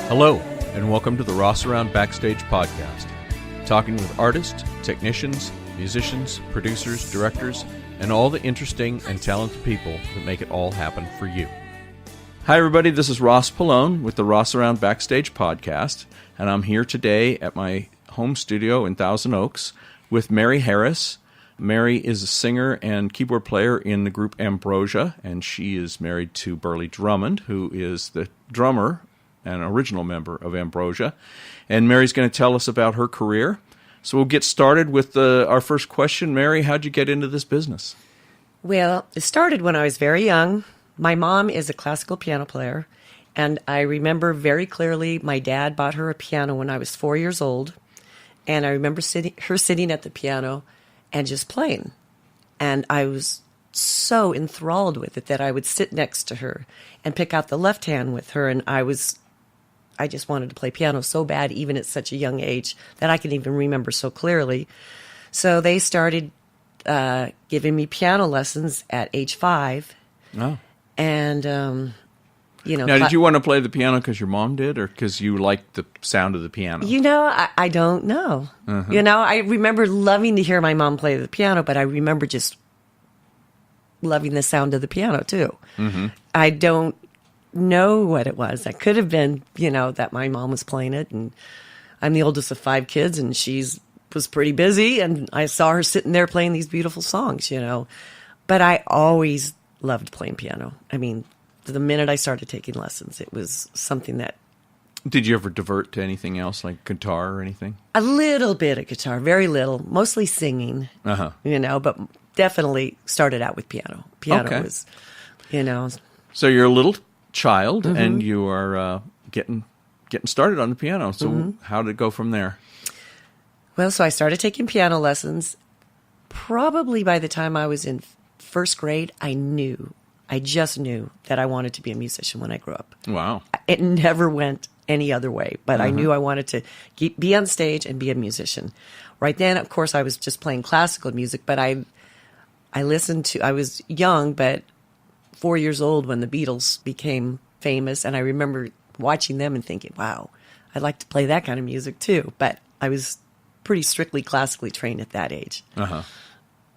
Hello, and welcome to the Rossaround Backstage Podcast, talking with artists, technicians, musicians, producers, directors, and all the interesting and talented people that make it all happen for you. Hi, everybody. This is Ross Pallone with the Rossaround Backstage Podcast, and I'm here today at my home studio in Thousand Oaks with Mary Harris. Mary is a singer and keyboard player in the group Ambrosia, and she is married to Burleigh Drummond, who is the drummer, an original member of Ambrosia. And Mary's going to tell us about her career. So we'll get started with our first question. Mary, how'd you get into this business? Well, it started when I was very young. My mom is a classical piano player, and I remember very clearly my dad bought her a piano when I was 4 years old, and I remember her sitting at the piano and just playing. And I was so enthralled with it that I would sit next to her and pick out the left hand with her, and I just wanted to play piano so bad, even at such a young age, that I can even remember so clearly. So they started giving me piano lessons at age 5. Oh. And, Now, did you want to play the piano because your mom did, or because you liked the sound of the piano? I don't know. Uh-huh. I remember loving to hear my mom play the piano, but I remember just loving the sound of the piano, too. Mm-hmm. I don't know what it was. It could have been, that my mom was playing it, and I'm the oldest of 5 kids, and was pretty busy, and I saw her sitting there playing these beautiful songs, But I always loved playing piano. I mean, the minute I started taking lessons, it was something that... Did you ever divert to anything else, like guitar or anything? A little bit of guitar, very little, mostly singing, but definitely started out with piano. Piano was, So you're a little child, mm-hmm. and you are getting started on the piano. So mm-hmm. How did it go from there? Well, so I started taking piano lessons. Probably by the time I was in first grade, I just knew that I wanted to be a musician when I grew up. Wow. It never went any other way, but I knew I wanted to be on stage and be a musician. Right then, of course, I was just playing classical music, but I was young, but 4 years old when the Beatles became famous, and I remember watching them and thinking, wow, I'd like to play that kind of music too. But I was pretty strictly classically trained at that age. Uh-huh.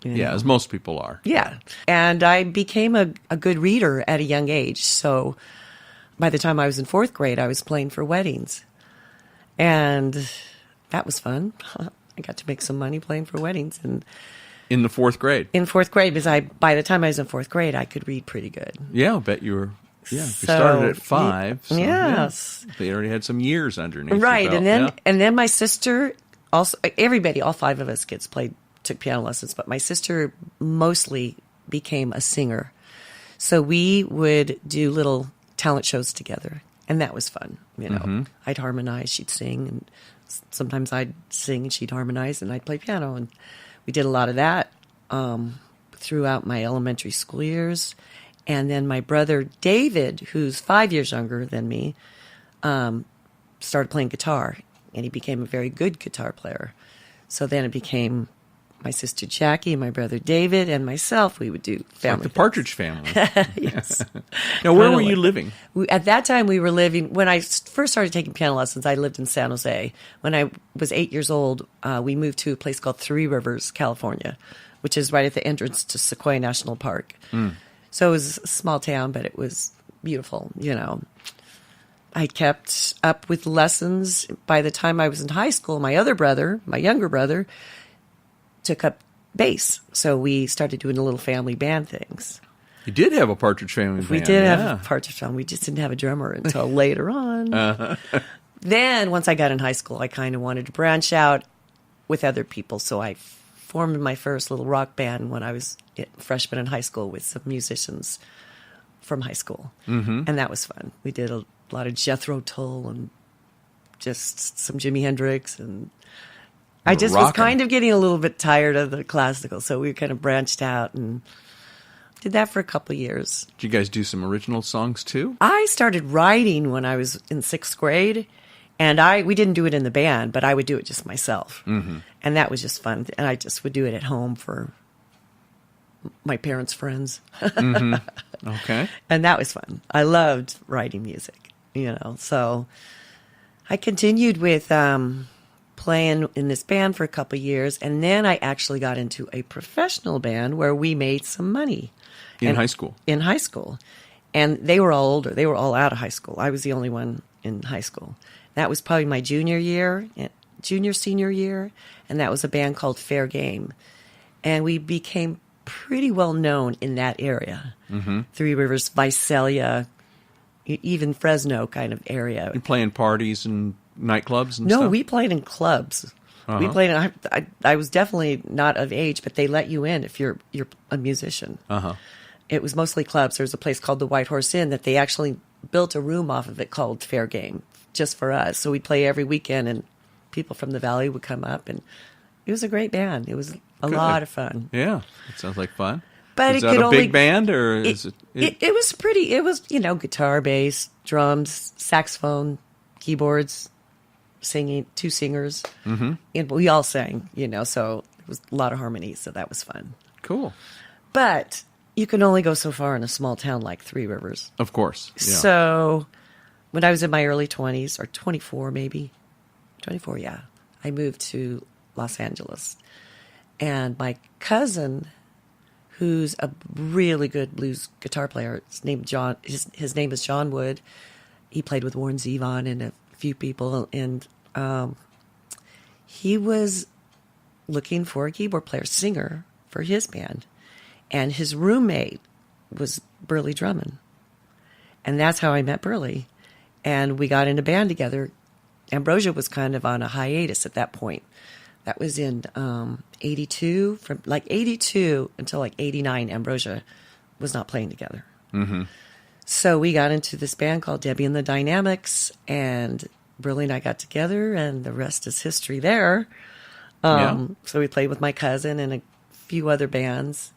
Yeah, as most people are. Yeah. And I became a good reader at a young age. So by the time I was in 4th grade, I was playing for weddings. And that was fun. I got to make some money playing for weddings. And in the 4th grade? In 4th grade, because by the time I was in 4th grade, I could read pretty good. Yeah, I'll bet you were. Yeah, you started at 5. So, yes. Yeah, they already had some years underneath. Right. Your belt. And then my sister, also, everybody, all 5 of us kids took piano lessons, but my sister mostly became a singer. So we would do little talent shows together, and that was fun. Mm-hmm. I'd harmonize, she'd sing, and sometimes I'd sing and she'd harmonize, and I'd play piano. And we did a lot of that throughout my elementary school years. And then my brother David, who's 5 years younger than me, started playing guitar, and he became a very good guitar player. So then it became my sister Jackie, my brother David, and myself. We would do family like the Partridge Family. Yes. Now, where were you living? At that time, we were living... When I first started taking piano lessons, I lived in San Jose. When I was 8 years old, we moved to a place called Three Rivers, California, which is right at the entrance to Sequoia National Park. Mm. So it was a small town, but it was beautiful, I kept up with lessons. By the time I was in high school, my younger brother, took up bass. So we started doing a little family band things. You did have a Partridge Family band. We did have a Partridge Family. We just didn't have a drummer until later on. Uh-huh. Then, once I got in high school, I kind of wanted to branch out with other people. So I formed my first little rock band when I was a freshman in high school with some musicians from high school. Mm-hmm. And that was fun. We did a lot of Jethro Tull and just some Jimi Hendrix. And I just was kind of getting a little bit tired of the classical. So we kind of branched out and did that for a couple of years. Did you guys do some original songs too? I started writing when I was in 6th grade. And we didn't do it in the band, but I would do it just myself. Mm-hmm. And that was just fun. And I just would do it at home for my parents' friends. Mm-hmm. Okay. And that was fun. I loved writing music, So I continued with playing in this band for a couple of years, and then I actually got into a professional band where we made some money. In high school? In high school. And they were all older. They were all out of high school. I was the only one in high school. That was probably my senior year, and that was a band called Fair Game. And we became pretty well known in that area. Mm-hmm. Three Rivers, Visalia, even Fresno kind of area. You playing parties and nightclubs and stuff? No, we played in clubs. Uh-huh. We played. I was definitely not of age, but they let you in if you're a musician. Uh-huh. It was mostly clubs. There's a place called the White Horse Inn that they actually built a room off of it called Fair Game just for us. So we'd play every weekend, and people from the valley would come up, and it was a great band. It was a lot of fun. Yeah, it sounds like fun. But is that a big band, or is it? It was pretty. It was guitar, bass, drums, saxophone, keyboards, singing, 2 singers, mm-hmm. and we all sang. So it was a lot of harmony. So that was fun. Cool. But you can only go so far in a small town like Three Rivers. Of course. Yeah. So when I was in my early 20s, or 24 maybe, 24, yeah, I moved to Los Angeles. And my cousin, who's a really good blues guitar player, his name is John Wood. He played with Warren Zevon and a few people, and he was looking for a keyboard player, singer for his band. And his roommate was Burleigh Drummond. And that's how I met Burleigh. And we got in a band together. Ambrosia was kind of on a hiatus at that point. That was in 82. From 82 until 89, Ambrosia was not playing together. Mm-hmm. So we got into this band called Debbie and the Dynamics, and Burleigh and I got together, and the rest is history there. So we played with my cousin and a few other bands.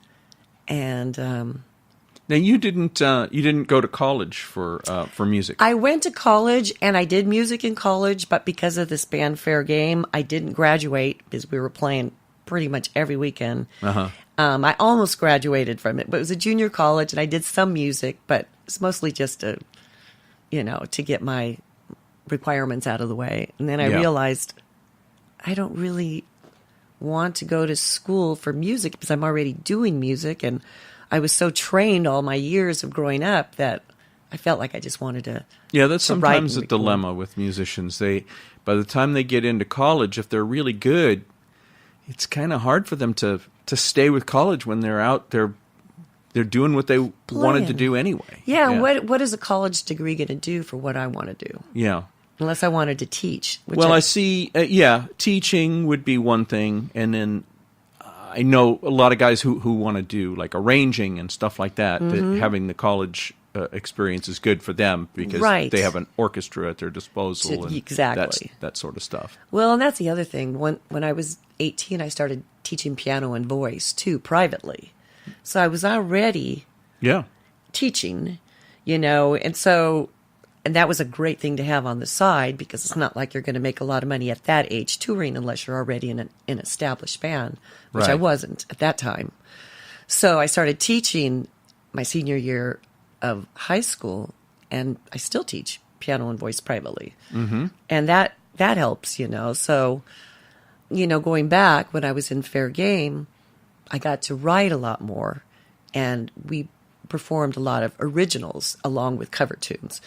And now you didn't go to college for music. I went to college and I did music in college, but because of this band Fair Game, I didn't graduate because we were playing pretty much every weekend. Uh-huh. I almost graduated from it, but it was a junior college, and I did some music, but it's mostly just to get my requirements out of the way. And then I realized I don't really want to go to school for music because I'm already doing music, and I was so trained all my years of growing up that I felt like I just wanted to. Yeah, that's sometimes a dilemma with musicians. By the time they get into college, if they're really good, it's kind of hard for them to stay with college when they're out there. They're doing what they wanted to do anyway. Yeah. What is a college degree going to do for what I want to do? Yeah. Unless I wanted to teach. I see. Teaching would be one thing, and then I know a lot of guys who want to do like arranging and stuff like that. Mm-hmm. That having the college experience is good for them because they have an orchestra at their disposal and exactly that sort of stuff. Well, and that's the other thing. When I was 18, I started teaching piano and voice too privately, so I was already teaching, and that was a great thing to have on the side because it's not like you're going to make a lot of money at that age touring unless you're already in an established band, which I wasn't at that time. So I started teaching my senior year of high school, and I still teach piano and voice privately. Mm-hmm. And that helps, So, going back when I was in Fair Game, I got to write a lot more, and we performed a lot of originals along with cover tunes.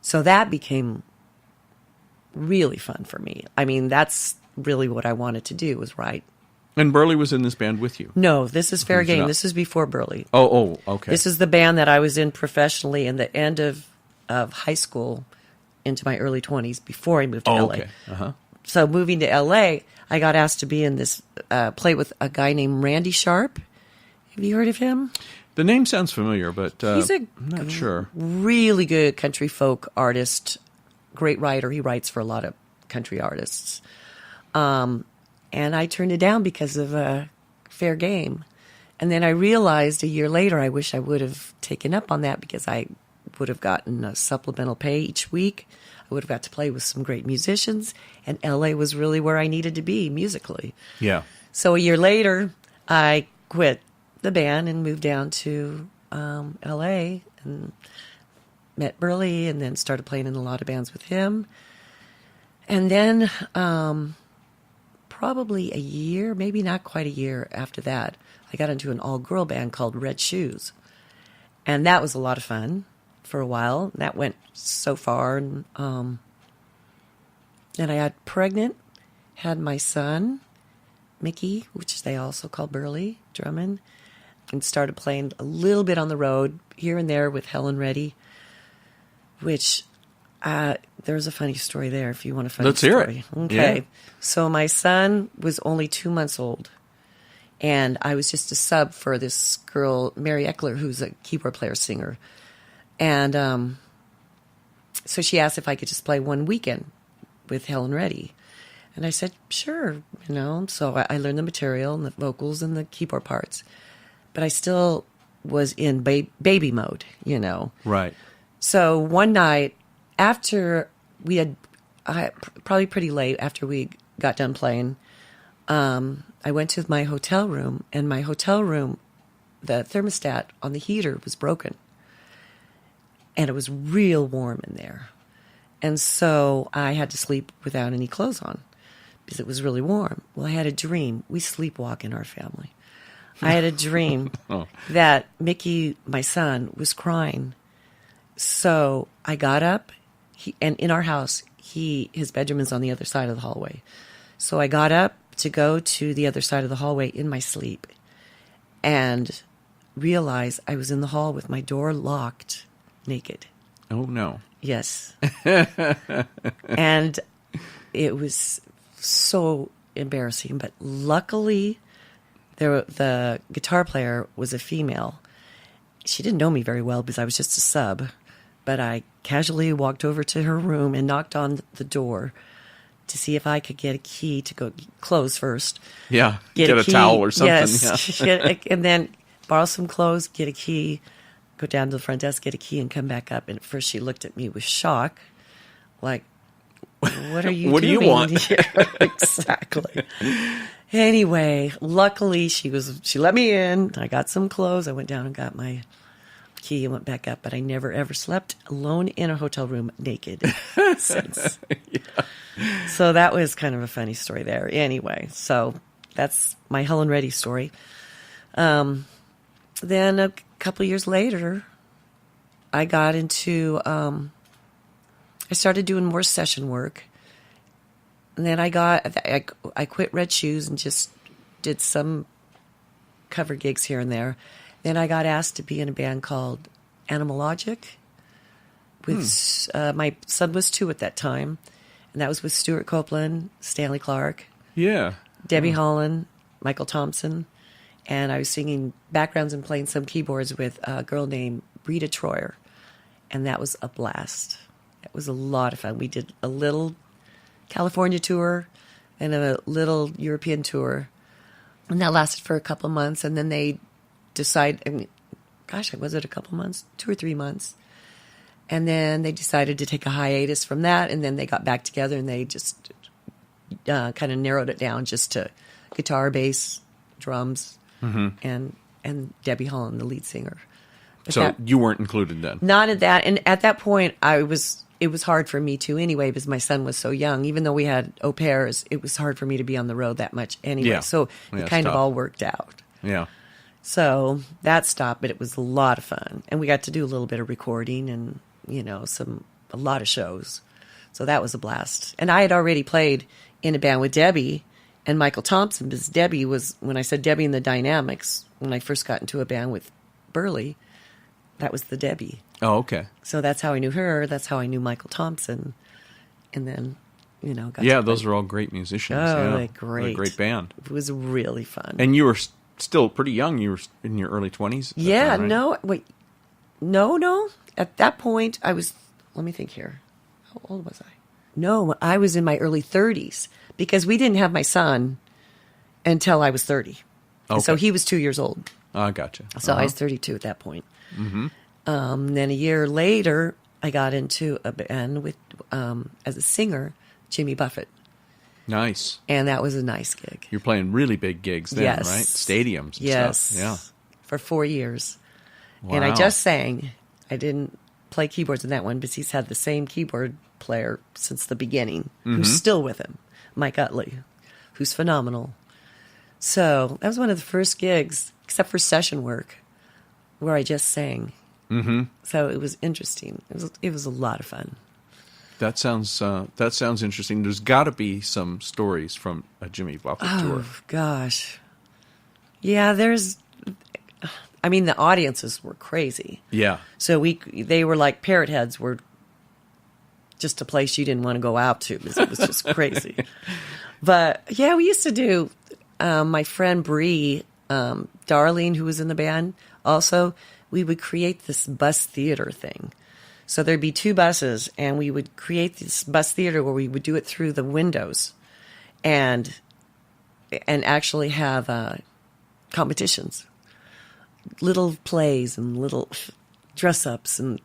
So that became really fun for me. I mean, that's really what I wanted to do was write. And Burleigh was in this band with you? No, this is Fair Game. This is before Burleigh. Oh, okay. This is the band that I was in professionally in the end of high school into my early 20s before I moved to LA. Okay. Uh-huh. So moving to LA, I got asked to be in this play with a guy named Randy Sharp. Have you heard of him? The name sounds familiar, but he's I'm not sure. Really good country folk artist, great writer. He writes for a lot of country artists. And I turned it down because of Fair Game. And then I realized a year later I wish I would have taken up on that because I would have gotten a supplemental pay each week. I would have got to play with some great musicians. And L.A. was really where I needed to be musically. Yeah. So a year later, I quit the band and moved down to L.A. and met Burleigh and then started playing in a lot of bands with him. And then probably a year, maybe not quite a year after that, I got into an all-girl band called Red Shoes. And that was a lot of fun for a while. That went so far. And then I got pregnant, had my son, Mickey, which they also call Burleigh Drummond, and started playing a little bit on the road here and there with Helen Reddy, which there's a funny story there if you want a funny story. Let's hear it. Okay. Yeah. So my son was only 2 months old, and I was just a sub for this girl, Mary Eckler, who's a keyboard player, singer. And so she asked if I could just play one weekend with Helen Reddy. And I said, sure, So I learned the material and the vocals and the keyboard parts. But I still was in baby mode, Right. So one night, after we had, probably pretty late after we got done playing, I went to my hotel room, and my hotel room, the thermostat on the heater was broken. And it was real warm in there. And so I had to sleep without any clothes on because it was really warm. Well, I had a dream. We sleepwalk in our family. I had a dream that Mickey, my son, was crying. So I got up, and in our house, his bedroom is on the other side of the hallway. So I got up to go to the other side of the hallway in my sleep and realized I was in the hall with my door locked, naked. Oh, no. Yes. And it was so embarrassing, but luckily the guitar player was a female. She didn't know me very well because I was just a sub, but I casually walked over to her room and knocked on the door to see if I could get a key to go close first. Yeah, get a towel or something. Yes, yeah. And then borrow some clothes, get a key, go down to the front desk, get a key, and come back up. And at first she looked at me with shock, like, what are you doing? What do you want? Yeah, exactly. Anyway, luckily she let me in. I got some clothes. I went down and got my key and went back up. But I never, ever slept alone in a hotel room naked since. Yeah. So that was kind of a funny story there. Anyway, so that's my Helen Reddy story. Then a couple of years later, I got into, I started doing more session work. And then I quit Red Shoes and just did some cover gigs here and there. Then I got asked to be in a band called Animalogic. With my son was 2 at that time, and that was with Stewart Copeland, Stanley Clarke, Yeah. Debbie Holland, Michael Thompson, and I was singing backgrounds and playing some keyboards with a girl named Rita Troyer, and that was a blast. It was a lot of fun. We did a little California tour and a little European tour, and that lasted for a couple of months, and then they decided, was it a couple months? 2 or 3 months. And then they decided to take a hiatus from that, and then they got back together, and they just kind of narrowed it down just to guitar, bass, drums, and Debbie Holland, the lead singer. But So you weren't included then? Not at that. And at that point, it was hard for me to anyway because my son was so young. Even though we had au pairs, it was hard for me to be on the road that much anyway. Yeah. So it kind of all worked out. Yeah. So that stopped, but it was a lot of fun. And we got to do a little bit of recording and, a lot of shows. So that was a blast. And I had already played in a band with Debbie and Michael Thompson because Debbie was, when I said Debbie and the Dynamics, when I first got into a band with Burleigh, that was the Debbie. Oh, okay. So that's how I knew her. That's how I knew Michael Thompson. And then, got Yeah, to those play. are all great musicians. Oh, yeah. they're great. What a great band. It was really fun. And you were still pretty young. You were in your early 20s? Yeah, right? No. At that point, I was, let me think here. How old was I? No, I was in my early 30s because we didn't have my son until I was 30. Okay. So he was 2 years old. I gotcha. So I was 32 at that point. Mm-hmm. Then a year later, I got into a band with, as a singer, Jimmy Buffett. Nice. And that was a nice gig. You're playing really big gigs then, Yes. right? Stadiums and Yes. stuff. Yeah. For 4 years. Wow. And I just sang. I didn't play keyboards in that one, but he's had the same keyboard player since the beginning, who's still with him, Mike Utley, who's phenomenal. So that was one of the first gigs, except for session work, where I just sang. Mm-hmm. So it was interesting. It was a lot of fun. That sounds interesting. There's got to be some stories from a Jimmy Buffett tour. Oh, gosh. Yeah, I mean, the audiences were crazy. Yeah. So they were like Parrot Heads were just a place you didn't want to go out to because it was just crazy. But, yeah, we used to do, my friend Bree, Darlene, who was in the band, also, we would create this bus theater thing. So there'd be 2 buses, and we would create this bus theater where we would do it through the windows and actually have competitions, little plays and little dress-ups and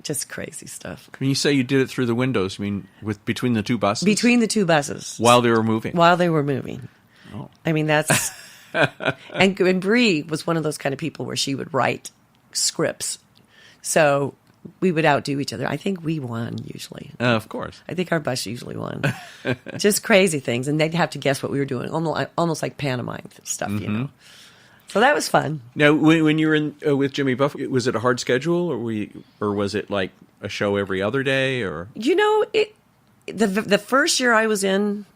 just crazy stuff. When you say you did it through the windows, you mean between the 2 buses? Between the 2 buses. While they were moving? While they were moving. Oh. I mean, that's... and Bree was one of those kind of people where she would write scripts. So we would outdo each other. I think we won usually. Of course. I think our bus usually won. Just crazy things. And they'd have to guess what we were doing. Almost like pantomime stuff, you know. So that was fun. Now, when you were in with Jimmy Buffett, was it a hard schedule, or was it like a show every other day, or? You know, the first year I was in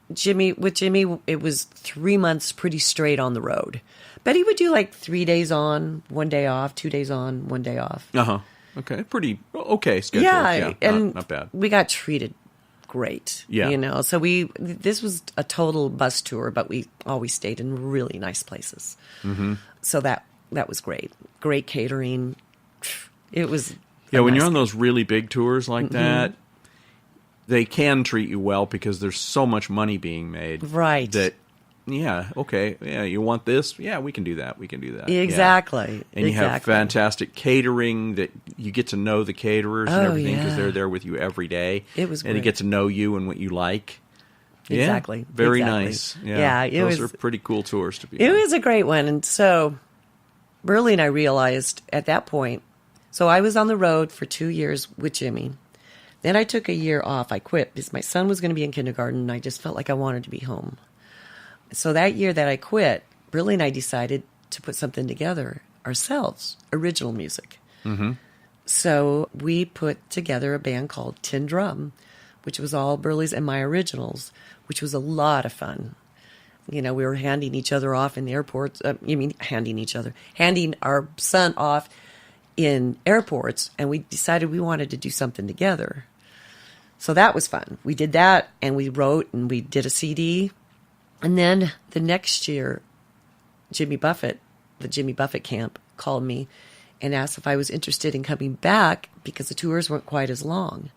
with Jimmy, it was 3 months pretty straight on the road. But he would do like 3 days on, 1 day off, 2 days on, 1 day off. Uh-huh. Okay. Pretty okay schedule. Yeah, and not bad. We got treated great. Yeah. You know, so this was a total bus tour, but we always stayed in really nice places. Mm-hmm. So that was great. Great catering. It was. Yeah, when you're on those really big tours like that, they can treat you well because there's so much money being made. Right. That, yeah, okay, yeah, you want this? Yeah, we can do that. We can do that. Exactly. Yeah. And you have fantastic catering that you get to know the caterers and everything because they're there with you every day. It was great. And they get to know you and what you like. Exactly. Yeah, very nice. Yeah, those are pretty cool tours to be on. It was a great one. And so Burleigh and I realized at that point, so I was on the road for 2 years with Jimmy. Then I took a year off. I quit because my son was going to be in kindergarten and I just felt like I wanted to be home. So that year that I quit, Burleigh and I decided to put something together ourselves, original music. Mm-hmm. So we put together a band called Tin Drum, which was all Burleigh's and my originals, which was a lot of fun. You know, we were handing each other off in the airports. Handing our son off in airports, and we decided we wanted to do something together. So that was fun. We did that, and we wrote, and we did a CD. And then the next year, the Jimmy Buffett camp called me and asked if I was interested in coming back because the tours weren't quite as long.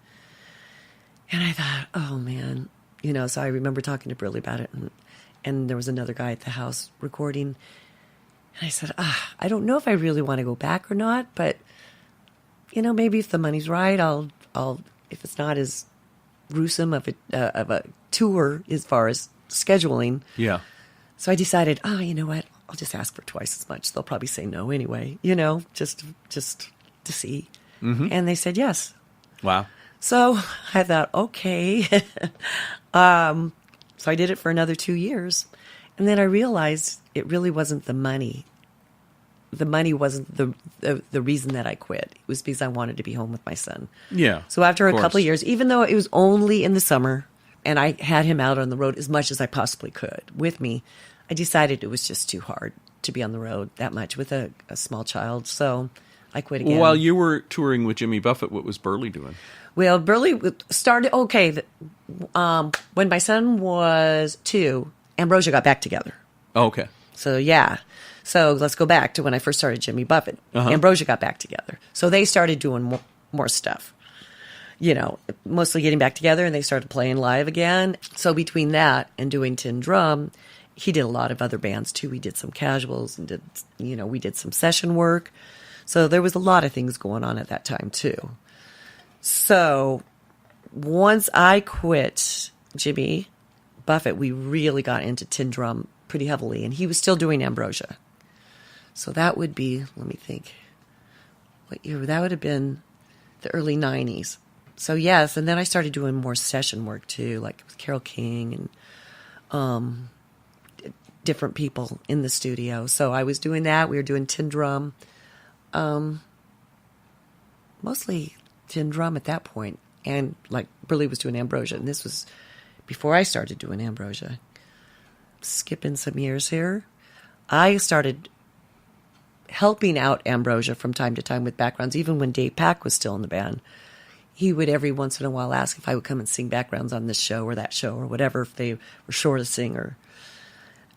And I thought, oh, man. You know, so I remember talking to Burleigh about it, and there was another guy at the house recording. And I said, I don't know if I really want to go back or not, but, you know, maybe if the money's right, I'll if it's not as gruesome of a tour as far as scheduling. Yeah. So I decided, you know what? I'll just ask for twice as much. They'll probably say no anyway, you know, just to see. Mm-hmm. And they said yes. Wow. So I thought, okay. So I did it for another 2 years. And then I realized it really wasn't the money. The money wasn't the reason that I quit. It was because I wanted to be home with my son. Yeah. So after a couple of years, even though it was only in the summer, and I had him out on the road as much as I possibly could with me, I decided it was just too hard to be on the road that much with a small child. So I quit again. While you were touring with Jimmy Buffett, what was Burleigh doing? Well, Burleigh started, when my son was 2, Ambrosia got back together. Oh, okay. So, yeah. So let's go back to when I first started Jimmy Buffett. Uh-huh. Ambrosia got back together. So they started doing more stuff. You know, mostly getting back together, and they started playing live again. So between that and doing Tin Drum, he did a lot of other bands too. We did some casuals and we did some session work. So there was a lot of things going on at that time too. So once I quit Jimmy Buffett, we really got into Tin Drum pretty heavily, and he was still doing Ambrosia. So that would be, let me think, what year? That would have been the early 90s. So, yes, and then I started doing more session work, too, like with Carole King and different people in the studio. So I was doing that. We were doing tin drum. Mostly tin drum at that point. And, like, Burleigh was doing Ambrosia. And this was before I started doing Ambrosia. Skipping some years here. I started helping out Ambrosia from time to time with backgrounds, even when Dave Pack was still in the band. He would every once in a while ask if I would come and sing backgrounds on this show or that show or whatever, if they were short a singer.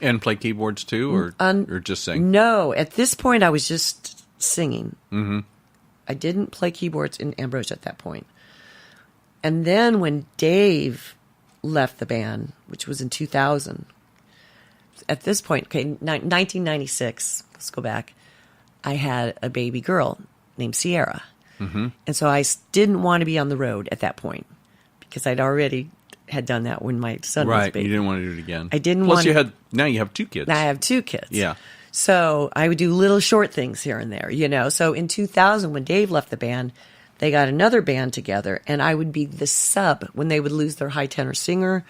And play keyboards too, or just sing? No, at this point I was just singing. Mm-hmm. I didn't play keyboards in Ambrosia at that point. And then when Dave left the band, which was in 2000, at this point, 1996, let's go back, I had a baby girl named Sierra. Mm-hmm. And so I didn't want to be on the road at that point because I'd already had done that when my son was a Right, baby. you didn't want to do it again. I didn't Plus want to. Now you have two kids. Now I have two kids. Yeah. So I would do little short things here and there, you know. So in 2000, when Dave left the band, they got another band together, and I would be the sub when they would lose their high tenor singer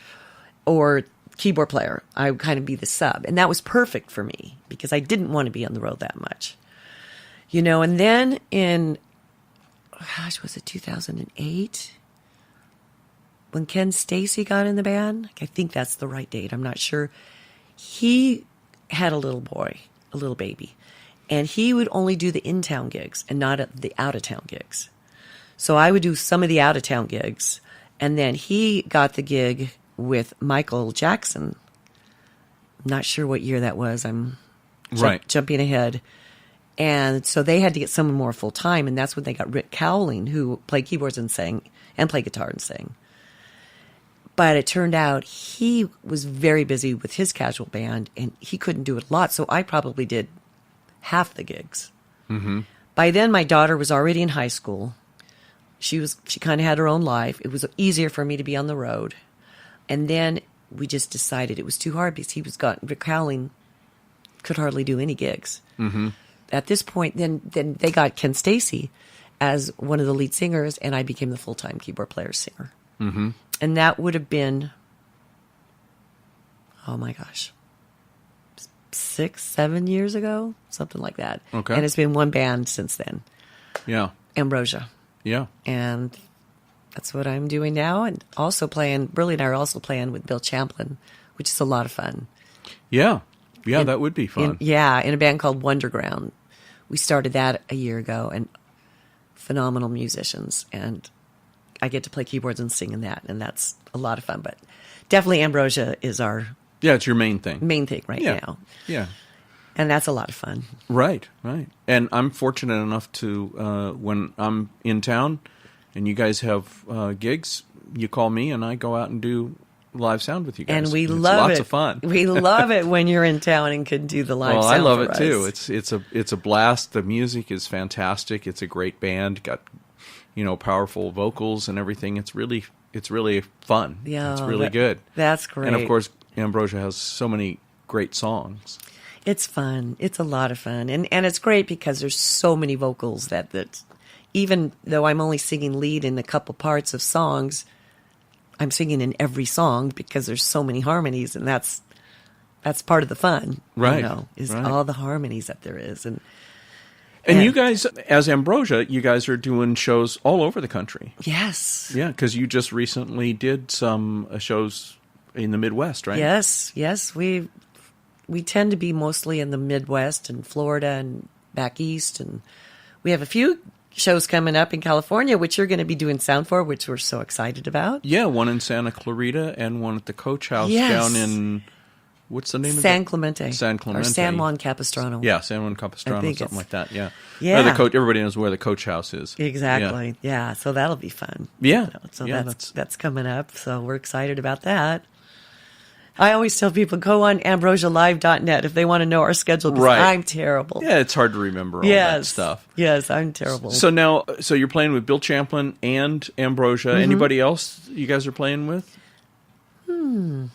or keyboard player. I would kind of be the sub. And that was perfect for me because I didn't want to be on the road that much. You know, and then in, was it 2008? When Ken Stacy got in the band? I think that's the right date. I'm not sure. He had a little boy, a little baby, and he would only do the in-town gigs and not the out-of-town gigs. So I would do some of the out-of-town gigs, and then he got the gig with Michael Jackson. I'm not sure what year that was. I'm jumping ahead. And so they had to get someone more full-time, and that's when they got Rick Cowling, who played keyboards and sang, and played guitar and sang. But it turned out he was very busy with his casual band, and he couldn't do it a lot, so I probably did half the gigs. Mm-hmm. By then, my daughter was already in high school. She kind of had her own life. It was easier for me to be on the road. And then we just decided it was too hard because Rick Howling could hardly do any gigs. Mm-hmm. At this point, then they got Ken Stacy as one of the lead singers, and I became the full-time keyboard player singer. Mm-hmm. And that would have been, oh my gosh, 6-7 years ago, something like that. Okay. And it's been one band since then. Yeah. Ambrosia. Yeah. And that's what I'm doing now. And also Burleigh and I are also playing with Bill Champlin, which is a lot of fun. Yeah. Yeah, that would be fun. In a band called Wonderground. We started that a year ago, and phenomenal musicians. And I get to play keyboards and sing in that, and that's a lot of fun. But definitely Ambrosia is our it's your main thing. Now. Yeah. And that's a lot of fun. Right. And I'm fortunate enough to, when I'm in town and you guys have gigs, you call me and I go out and do live sound with you guys. And we it's love lots it. of fun. We love it when you're in town and can do the live sound. Well, I love it us. too. It's a blast. The music is fantastic. It's a great band. Got powerful vocals and everything. It's really fun. Yeah, it's really good. That's great. And of course, Ambrosia has so many great songs. It's fun. It's a lot of fun. And it's great because there's so many vocals that even though I'm only singing lead in a couple parts of songs, I'm singing in every song because there's so many harmonies, and that's part of the fun. Right. All the harmonies that there is. And you guys, as Ambrosia, you guys are doing shows all over the country. Yes. Yeah, because you just recently did some shows in the Midwest, right? Yes. We tend to be mostly in the Midwest and Florida and back east, and we have a few shows coming up in California, which you're going to be doing sound for, which we're so excited about. Yeah, one in Santa Clarita and one at the Coach House down in, what's the name of it? San Clemente. Or San Juan Capistrano. Yeah, San Juan Capistrano, something like that, yeah. Yeah. Everybody knows where the Coach House is. Exactly, yeah, so that'll be fun. Yeah. So that's coming up, so we're excited about that. I always tell people, go on ambrosialive.net if they want to know our schedule, because I'm terrible. Yeah, it's hard to remember all that stuff. Yes, I'm terrible. So now, you're playing with Bill Champlin and Ambrosia. Mm-hmm. Anybody else you guys are playing with? No,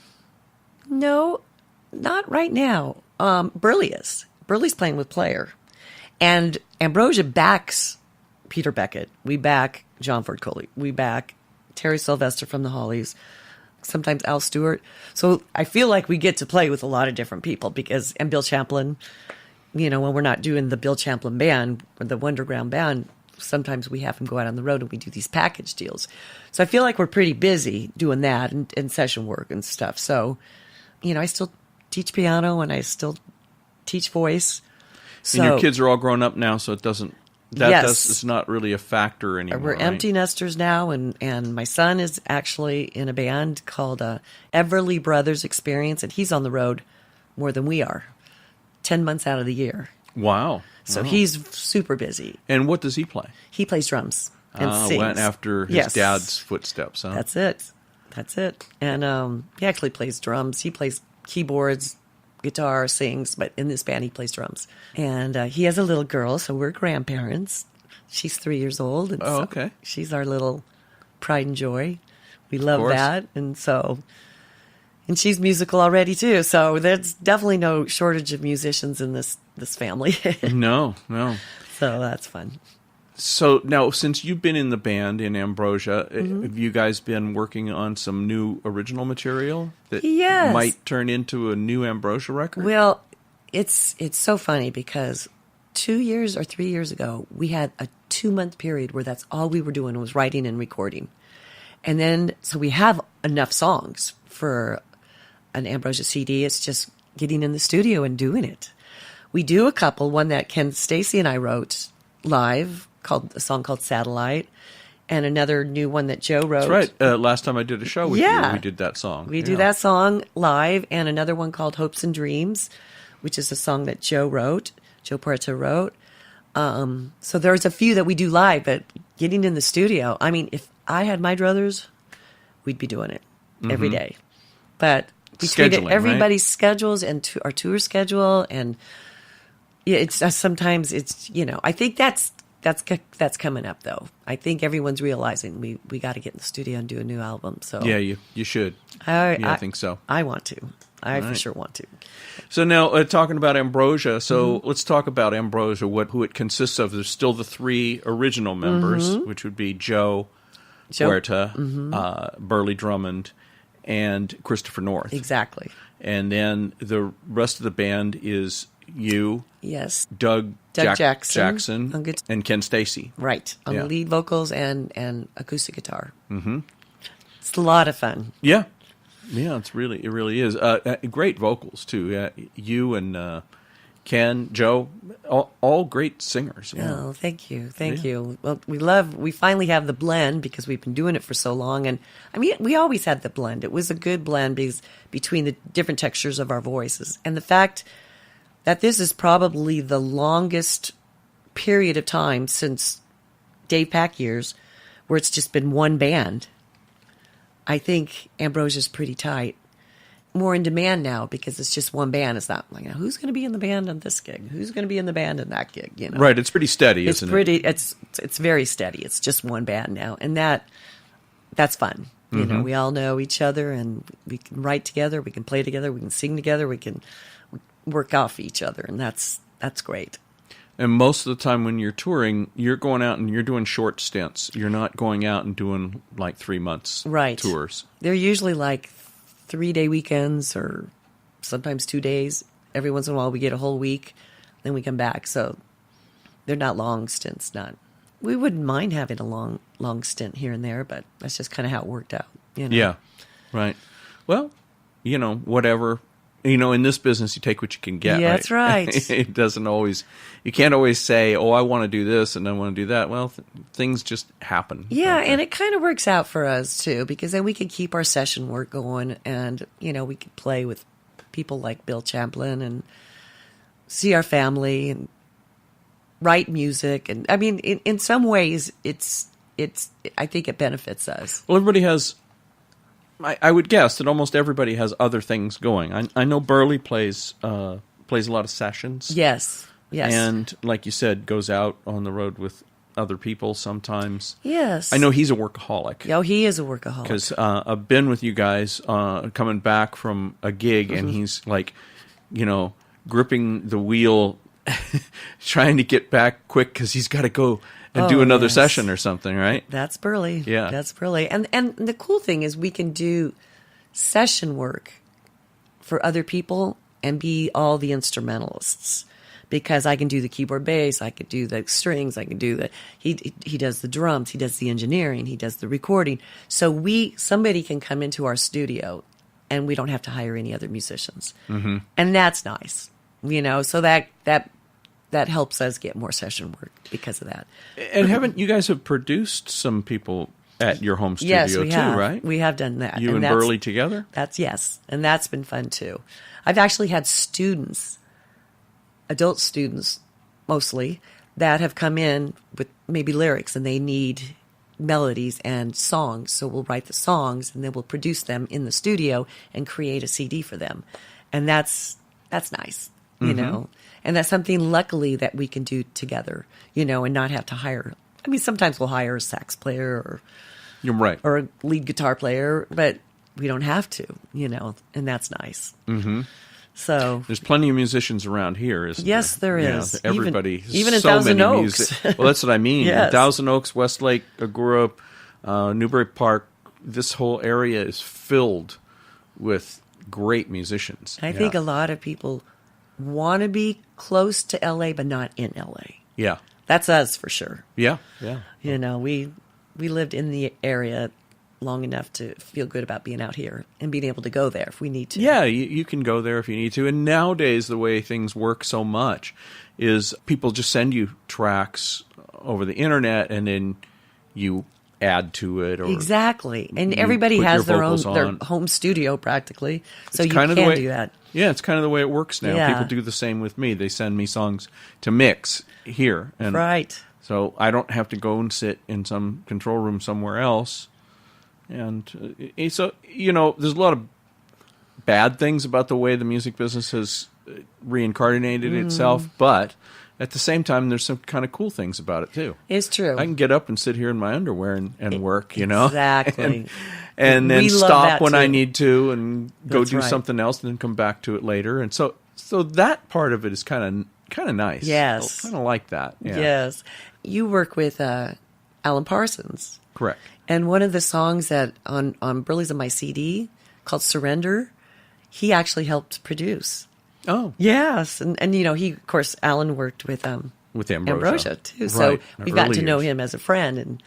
not right now. Burleigh is. Burleigh's playing with Player. And Ambrosia backs Peter Beckett. We back John Ford Coley. We back Terry Sylvester from the Hollies, sometimes Al Stewart. So I feel like we get to play with a lot of different people and Bill Champlin. You know, when we're not doing the Bill Champlin band or the Wonderground band, sometimes we have him go out on the road and we do these package deals. So I feel like we're pretty busy doing that and session work and stuff. So, you know, I still teach piano and I still teach voice. So, and your kids are all grown up now, so it's not really a factor anymore. We're empty nesters now, and my son is actually in a band called Everly Brothers Experience, and he's on the road more than we are, 10 months out of the year. Wow. So he's super busy. And what does he play? He plays drums and sings. Went after his dad's footsteps, huh? That's it. And he actually plays drums. He plays keyboards, guitar, sings, but in this band he plays drums. And he has a little girl, so we're grandparents. She's 3 years old. And okay. She's our little pride and joy. We love that. And she's musical already too, so there's definitely no shortage of musicians in this family. No. So that's fun. So now, since you've been in the band in Ambrosia, have you guys been working on some new original material that might turn into a new Ambrosia record? Well, it's so funny because 2 years or 3 years ago, we had a 2-month period where that's all we were doing was writing and recording. And then, so we have enough songs for an Ambrosia CD. It's just getting in the studio and doing it. We do a couple, one that Ken Stacy and I wrote live, a song called Satellite, and another new one that Joe wrote. That's right. Last time I did a show with you, we did that song. We do that song live, and another one called Hopes and Dreams, which is a song that Joe Puerto wrote. So there's a few that we do live, but getting in the studio, I mean, if I had my druthers, we'd be doing it every day. But between everybody's schedules and our tour schedule, and it's sometimes it's, you know, I think that's coming up though. I think everyone's realizing we got to get in the studio and do a new album. So yeah, you should. I think so. I want to. I for sure want to. So now talking about Ambrosia, let's talk about Ambrosia. Who it consists of? There's still the 3 original members, which would be Joe Puerta, Burleigh Drummond, and Christopher North. Exactly. And then the rest of the band is you, Doug Jackson, and Ken Stacy. Right, on the lead vocals and acoustic guitar. Mm-hmm. It's a lot of fun. Yeah, it really is. Great vocals too. You and Ken, Joe, all great singers. Yeah. Oh, thank you. Well, we finally have the blend because we've been doing it for so long. And I mean, we always had the blend. It was a good blend between the different textures of our voices. And the fact that this is probably the longest period of time since Dave Pack years where it's just been one band. I think Ambrosia's pretty tight. More in demand now because it's just one band. It's not like, who's going to be in the band on this gig? Who's going to be in the band on that gig? You know, right? It's pretty steady, isn't it? It's very steady. It's just one band now, and that's fun. You know, we all know each other, and we can write together, we can play together, we can sing together, we can work off each other, and that's great. And most of the time when you're touring, you're going out and you're doing short stints. You're not going out and doing like 3 months tours. They're usually like 3-day weekends or sometimes 2 days. Every once in a while we get a whole week, then we come back. So they're not long stints. We wouldn't mind having a long stint here and there, but that's just kind of how it worked out. You know? Yeah, right. Well, you know, whatever. You know, in this business, you take what you can get. Yeah, that's right. It doesn't always. You can't always say, "Oh, I want to do this and I want to do that." Well, things just happen. Yeah, and it kind of works out for us too, because then we can keep our session work going, and you know, we could play with people like Bill Champlin and see our family and write music. And I mean, in some ways, it's. I think it benefits us. Well, everybody has. I would guess that almost everybody has other things going. I know Burleigh plays a lot of sessions. Yes. And like you said, goes out on the road with other people sometimes. Yes. I know he's a workaholic. Oh, he is a workaholic. Because I've been with you guys coming back from a gig, and he's like, you know, gripping the wheel, trying to get back quick because he's got to go and do another yes. session or something, right? That's Burleigh. Yeah. That's Burleigh. And the cool thing is we can do session work for other people and be all the instrumentalists, because I can do the keyboard bass, I could do the strings, I can do he does the drums, he does the engineering, he does the recording. So somebody can come into our studio and we don't have to hire any other musicians. Mm-hmm. And that's nice, so that helps us get more session work because of that. And you guys have produced some people at your home studio yes, we too, have. right? We have done that. You and Burleigh together? Yes, and that's been fun too. I've actually had students, adult students mostly, that have come in with maybe lyrics and they need melodies and songs. So we'll write the songs and then we'll produce them in the studio and create a CD for them. And that's nice, And that's something luckily that we can do together, and not have to hire. I mean, sometimes we'll hire a sax player You're right. or a lead guitar player, but we don't have to, and that's nice. Mm-hmm. So there's plenty of musicians around here, isn't there? Yes, there is. Everybody. Even in so Thousand many Oaks. Well, that's what I mean. Yes. Thousand Oaks, Westlake, Agora, Newbury Park, this whole area is filled with great musicians. I think a lot of people want to be close to LA, but not in LA. Yeah. That's us for sure. Yeah. We lived in the area long enough to feel good about being out here and being able to go there if we need to. Yeah, you can go there if you need to. And nowadays, the way things work so much is people just send you tracks over the internet and then you add to it. Or exactly. And everybody has their home studio practically. So you can do that. Yeah, it's kind of the way it works now. Yeah. People do the same with me. They send me songs to mix here. And right. So I don't have to go and sit in some control room somewhere else. And so, there's a lot of bad things about the way the music business has reincarnated itself, but at the same time, there's some kind of cool things about it, too. It's true. I can get up and sit here in my underwear and work, Exactly. and then stop when too. I need to and go That's do right. something else and then come back to it later. And so that part of it is kind of nice. Yes. I kind of like that. Yeah. Yes. You work with Alan Parsons. Correct. And one of the songs that on Burleigh's on my CD called Surrender, he actually helped produce. Oh. Yes. And he, of course, Alan worked with Ambrosia too. Right. So we got to Early know years. him as a friend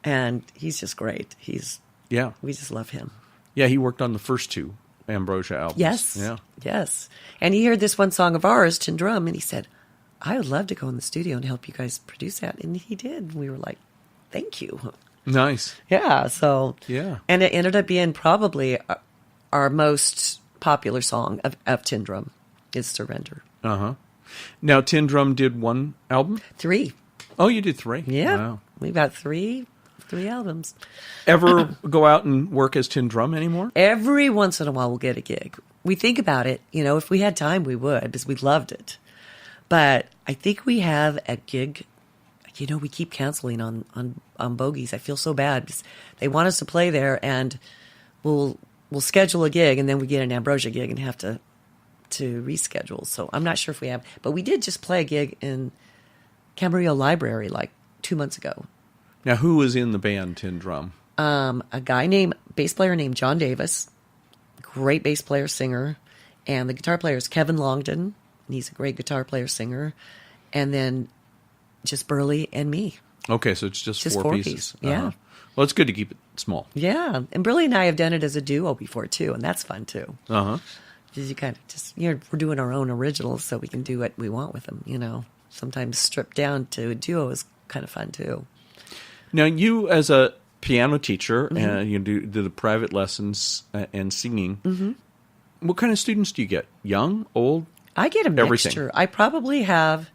and he's just great. Yeah. We just love him. Yeah, he worked on the first two Ambrosia albums. Yes. Yeah. Yes. And he heard this one song of ours, Tin Drum, and he said, I would love to go in the studio and help you guys produce that. And he did. And we were like, thank you. Nice. Yeah. So, Yeah. And it ended up being probably our most popular song of Tin Drum is Surrender. Uh-huh. Now, Tin Drum did one album? 3. Oh, you did 3? Yeah. Wow. We've got three albums. Ever go out and work as Tin Drum anymore? Every once in a while we'll get a gig. We think about it. If we had time, we would because we loved it. But I think we have a gig. We keep canceling on bogeys. I feel so bad because they want us to play there, and we'll schedule a gig, and then we get an Ambrosia gig and have to reschedule. So I'm not sure if we have. But we did just play a gig in Camarillo Library like 2 months ago. Now, who was in the band Tin Drum? A bass player named John Davis, great bass player, singer, and the guitar player is Kevin Longden, and he's a great guitar player, singer, and then just Burleigh and me. Okay, so it's just four pieces. Yeah. Well, it's good to keep it small. Yeah, and Burleigh and I have done it as a duo before too, and that's fun too. Uh-huh. Because you kind of we're doing our own originals, so we can do what we want with them. Sometimes stripped down to a duo is kind of fun too. Now, you as a piano teacher, and you do the private lessons and singing, what kind of students do you get? Young, old? I get a mixture. Everything. I probably have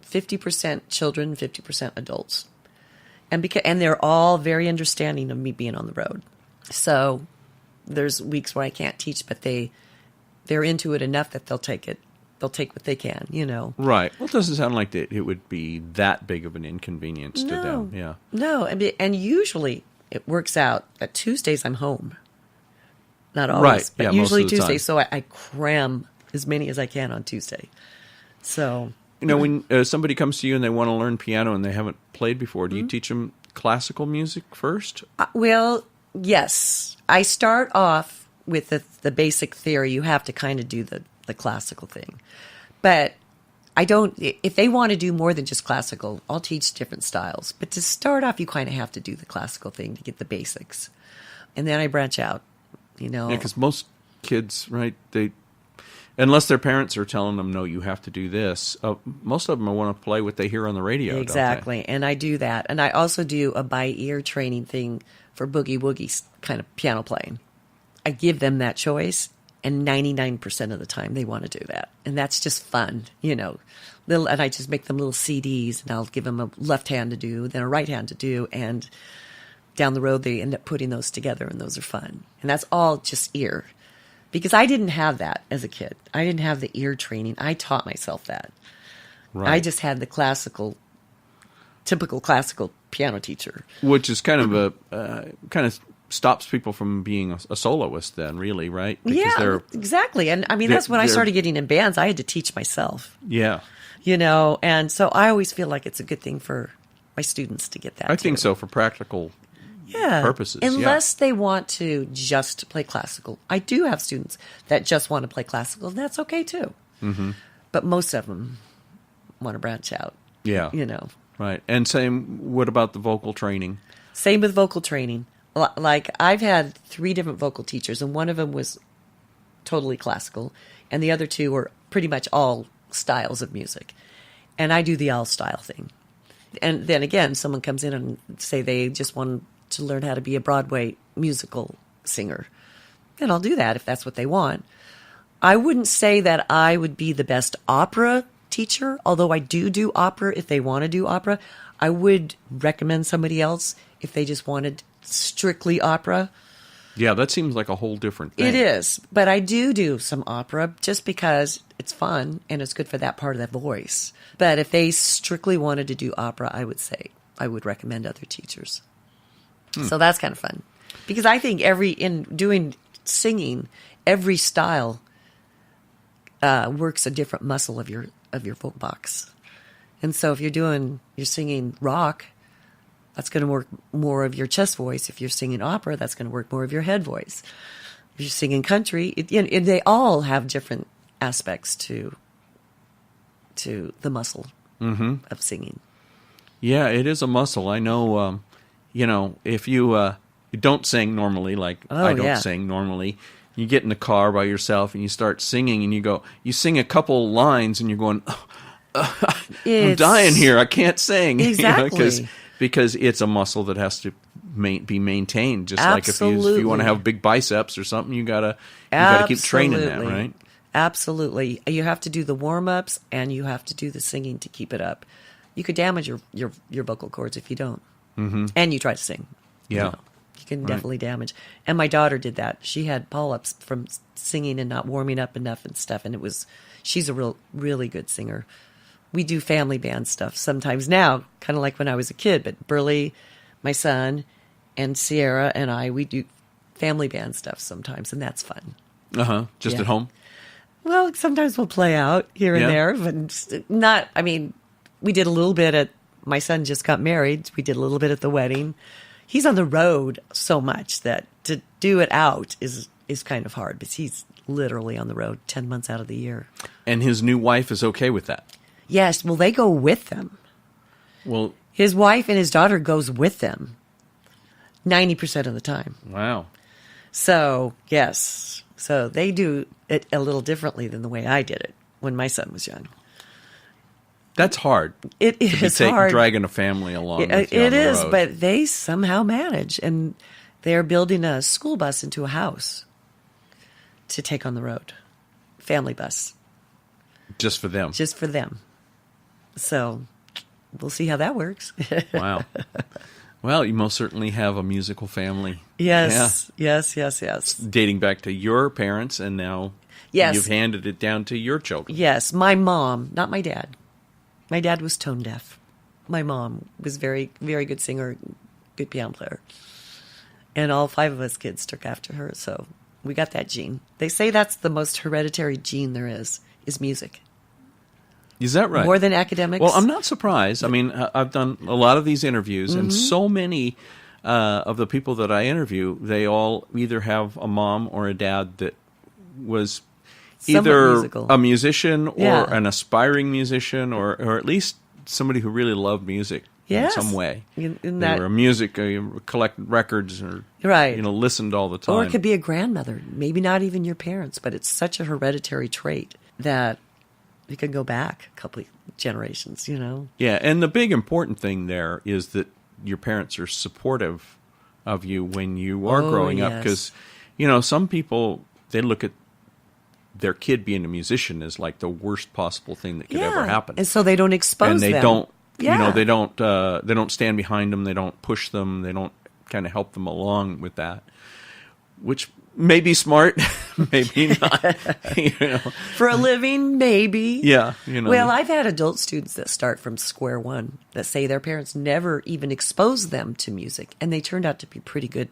50% children, 50% adults. And they're all very understanding of me being on the road. So there's weeks where I can't teach, but they're into it enough that they'll take it. They'll take what they can, Right. Well, it doesn't sound like it would be that big of an inconvenience to them. Yeah. No, and usually it works out that Tuesdays I'm home. Not always, Right. but Yeah, usually most of the Tuesday. time. So I cram as many as I can on Tuesday. So when somebody comes to you and they want to learn piano and they haven't played before, do you teach them classical music first? Well, yes. I start off with the basic theory. You have to kind of do the classical thing. But I don't, if they want to do more than just classical, I'll teach different styles. But to start off, you kind of have to do the classical thing to get the basics. And then I branch out, Yeah, because most kids, right, unless their parents are telling them, no, you have to do this, most of them want to play what they hear on the radio. Exactly, don't they? and I do that. And I also do a by-ear training thing for boogie-woogie kind of piano playing. I give them that choice, and 99% of the time they want to do that. And that's just fun, and I just make them little CDs, and I'll give them a left hand to do, then a right hand to do, and down the road they end up putting those together, and those are fun. And that's all just ear. Because I didn't have that as a kid. I didn't have the ear training. I taught myself that. Right. I just had the typical classical piano teacher. Which is kind of stops people from being a soloist then, really, right? Because exactly. And I mean, that's when I started getting in bands. I had to teach myself. Yeah. And so I always feel like it's a good thing for my students to get that I think so, for practical purposes. Unless they want to just play classical. I do have students that just want to play classical, and that's okay too. Mm-hmm. But most of them want to branch out. Yeah. Right. And what about the vocal training? Same with vocal training. Like, I've had 3 different vocal teachers, and one of them was totally classical, and the other 2 were pretty much all styles of music. And I do the all style thing. And then again, someone comes in and say they just want to learn how to be a Broadway musical singer. And I'll do that if that's what they want. I wouldn't say that I would be the best opera teacher, although I do opera if they want to do opera. I would recommend somebody else if they just wanted strictly opera. Yeah, that seems like a whole different thing. It is, but I do some opera just because it's fun and it's good for that part of the voice. But if they strictly wanted to do opera, I would say I would recommend other teachers. So that's kind of fun. Because I think in doing singing, every style works a different muscle of your vocal box. And so if you're singing rock, that's going to work more of your chest voice. If you're singing opera, that's going to work more of your head voice. If you're singing country, they all have different aspects to the muscle of singing. Yeah, it is a muscle. I know, if you don't sing normally, like I don't sing normally, you get in the car by yourself and you start singing and you sing a couple lines and you're going, I'm dying here. I can't sing. Exactly. Because it's a muscle that has to be maintained. Just like if you want to have big biceps or something, you gotta keep training that, right? Absolutely. You have to do the warm-ups and you have to do the singing to keep it up. You could damage your vocal cords if you don't. Mm-hmm. And you try to sing. Yeah. You can definitely damage. And my daughter did that. She had polyps from singing and not warming up enough and stuff. And she's a really good singer. We do family band stuff sometimes now, kind of like when I was a kid. But Burleigh, my son, and Sierra and we do family band stuff sometimes, and that's fun. Just at home? Well, sometimes we'll play out here and there, but not, we did a little bit my son just got married. We did a little bit at the wedding. He's on the road so much that to do it out is kind of hard, because he's literally on the road 10 months out of the year. And his new wife is okay with that? Yes, well, they go with them. Well, his wife and his daughter goes with them 90% of the time. Wow. So, yes. So they do it a little differently than the way I did it when my son was young. That's hard. It is hard. Dragging a family along with you it on the is, road. But they somehow manage. And they're building a school bus into a house to take on the road. Family bus. Just for them? Just for them. So we'll see how that works. Wow. Well, you most certainly have a musical family. Yes, yeah. yes. Dating back to your parents, and now you've handed it down to your children. Yes, my mom, not my dad. My dad was tone deaf. My mom was very, very good singer, good piano player. And all 5 of us kids took after her, so we got that gene. They say that's the most hereditary gene there is music. Is that right? More than academics. Well, I'm not surprised. I mean, I've done a lot of these interviews, and so many of the people that I interview, they all either have a mom or a dad that was either musical. a musician or Yeah. an aspiring musician or at least somebody who really loved music Yes. in some way. In They that- were a music, collect records or Right. listened all the time. Or it could be a grandmother, maybe not even your parents, but it's such a hereditary trait that you can go back a couple of generations, Yeah, and the big important thing there is that your parents are supportive of you when you are growing up, yes. because some people, they look at their kid being a musician as like the worst possible thing that could ever happen, And so they don't expose and they them. don't Yeah. they don't stand behind them, they don't push them, they don't kind of help them along with that, which may be smart, maybe not. For a living, maybe. Yeah, Well, I've had adult students that start from square one that say their parents never even exposed them to music, and they turned out to be pretty good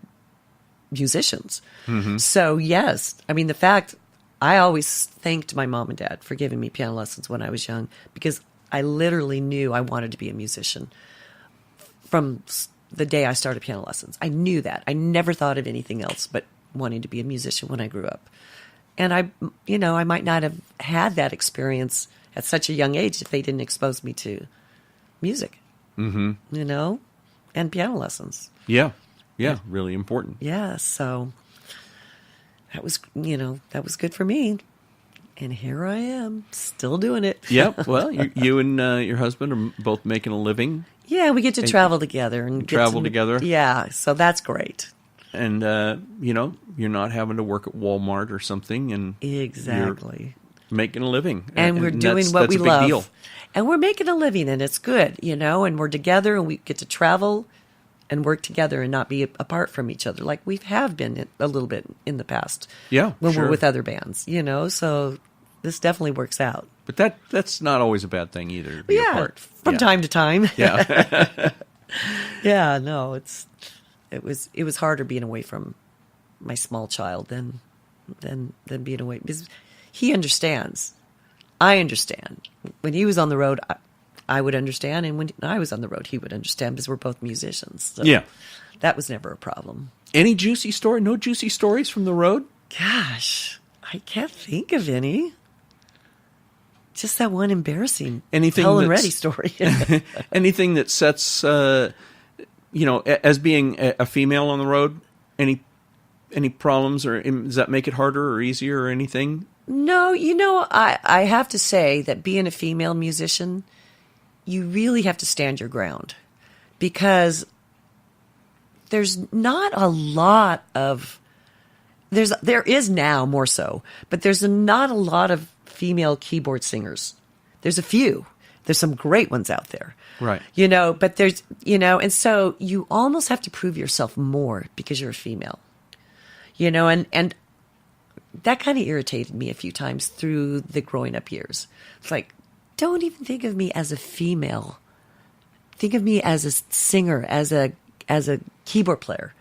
musicians. Mm-hmm. So, yes, I mean, the fact, I always thanked my mom and dad for giving me piano lessons when I was young, because I literally knew I wanted to be a musician from the day I started piano lessons. I knew that. I never thought of anything else but wanting to be a musician when I grew up. And I might not have had that experience at such a young age if they didn't expose me to music, and piano lessons. Yeah, really important. Yeah, so that was good for me. And here I am, still doing it. Yep. Well, you and your husband are both making a living. Yeah, we get to travel together and travel together. Yeah, so that's great. And you're not having to work at Walmart or something, and Exactly. you're making a living. And we're doing that's what we a big love. deal. And we're making a living, and it's good, and we're together, and we get to travel and work together and not be apart from each other like we have been a little bit in the past. Yeah, when sure. we're with other bands, so this definitely works out. But that's not always a bad thing either. To be Yeah, apart. from time to time. Yeah. Yeah, no, it was harder being away from my small child than being away, because he understands. I understand. When he was on the road, I would understand, and when I was on the road, he would understand, because we're both musicians. So Yeah. that was never a problem. Any juicy story? No juicy stories from the road? Gosh, I can't think of any. Just that one embarrassing Anything Helen that's- Reddy story. Anything that sets, as being a female on the road, any problems, or does that make it harder or easier or anything? No, I have to say that being a female musician, you really have to stand your ground, because there's not a lot of, there is now more so, but there's not a lot of female keyboard singers. There's a few. There's some great ones out there. Right. But there's, and so you almost have to prove yourself more because you're a female. And that kind of irritated me a few times through the growing up years. It's like, don't even think of me as a female. Think of me as a singer, as a keyboard player,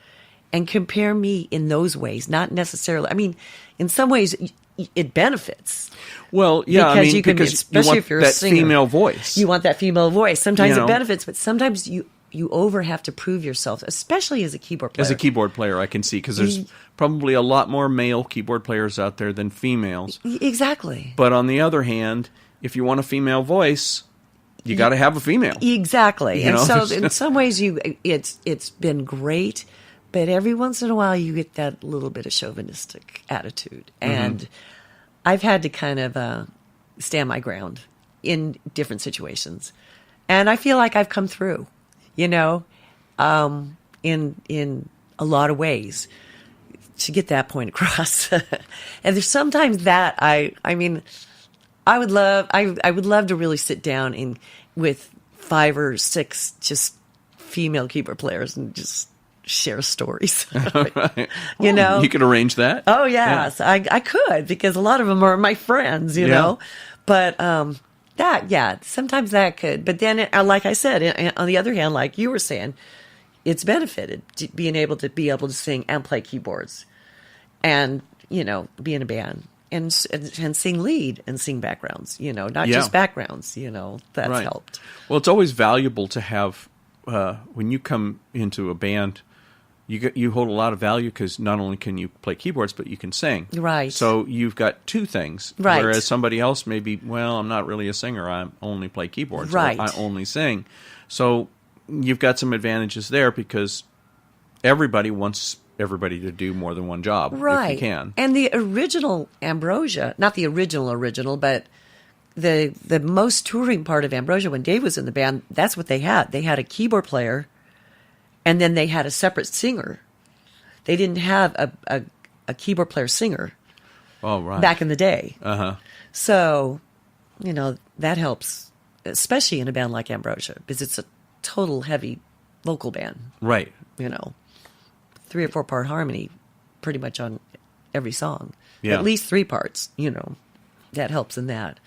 and compare me in those ways. Not necessarily. I mean, in some ways, it benefits. Well, yeah, because you can, because especially you want if you're that a singer, female voice. You want that female voice. Sometimes You know? it benefits, but sometimes you over have to prove yourself, especially as a keyboard player. As a keyboard player, I can see, because there's probably a lot more male keyboard players out there than females. Exactly. But on the other hand, if you want a female voice, you got to have a female. Exactly. You And know? so in some ways it's been great, but every once in a while you get that little bit of chauvinistic attitude. And I've had to kind of stand my ground in different situations. And I feel like I've come through, in a lot of ways to get that point across. And there's sometimes that I would love to really sit down and with 5 or 6 just female keyboard players and just share stories. Right. Well, you could arrange that. Oh yes, yeah. I could, because a lot of them are my friends, you know. But sometimes that could. But then, like I said, on the other hand, like you were saying, it's benefited to being able to sing and play keyboards, and be in a band and sing lead and sing backgrounds, not Yeah. just backgrounds, that's Right. helped. Well, it's always valuable to have, when you come into a band, you hold a lot of value because not only can you play keyboards, but you can sing. Right. So you've got two things. Right. Whereas somebody else may be, well, I'm not really a singer. I only play keyboards. or Right. I only sing. So you've got some advantages there because everybody wants everybody to do more than one job Right. if you can. And the original Ambrosia, not the original, but the most touring part of Ambrosia, when Dave was in the band, that's what they had. They had a keyboard player, and then they had a separate singer. They didn't have a keyboard player singer Oh, right. back in the day. Uh-huh. So, that helps, especially in a band like Ambrosia, because it's a total heavy vocal band, Right. 3 or 4 part harmony pretty much on every song. Yeah. At least 3 parts, that helps in that.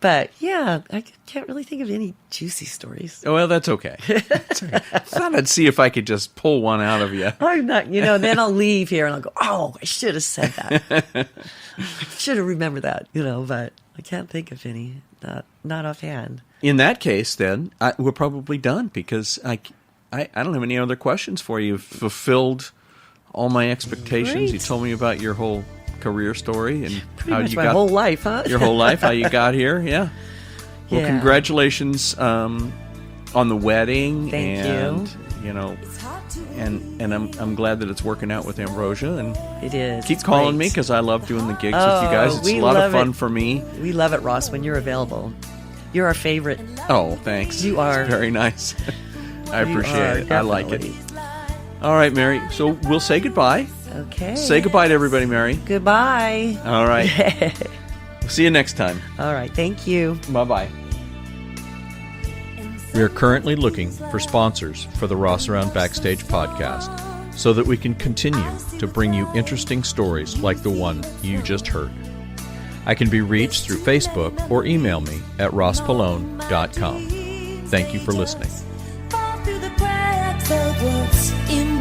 But yeah, I can't really think of any juicy stories. Oh, well, that's okay. That's okay. I thought I'd see if I could just pull one out of you. I'm not, then I'll leave here and I'll go, oh, I should have said that. I should have remembered that, but I can't think of any, not offhand. In that case, then, we're probably done because I don't have any other questions for you. You've fulfilled all my expectations. Great. You told me about your whole career story and Pretty how much you my got whole life, huh? your whole life, how you got here. Yeah. Well, Yeah. congratulations on the wedding. Thank and, you. And I'm glad that it's working out with Ambrosia. And It is. keep It's calling great. me because I love doing the gigs with you guys. It's we a lot of love fun it. for me. We love it, Ross, when you're available. You're our favorite. Oh, thanks. You are. It's very nice. I You appreciate are, it. I like it. definitely. All right, Mary. So we'll say goodbye. Okay. Say goodbye to everybody, Mary. Goodbye. All right. See you next time. All right. Thank you. Bye-bye. We are currently looking for sponsors for the Rossaround Backstage podcast so that we can continue to bring you interesting stories like the one you just heard. I can be reached through Facebook or email me at rosspallone.com. Thank you for listening. Fall through the cracks of what's in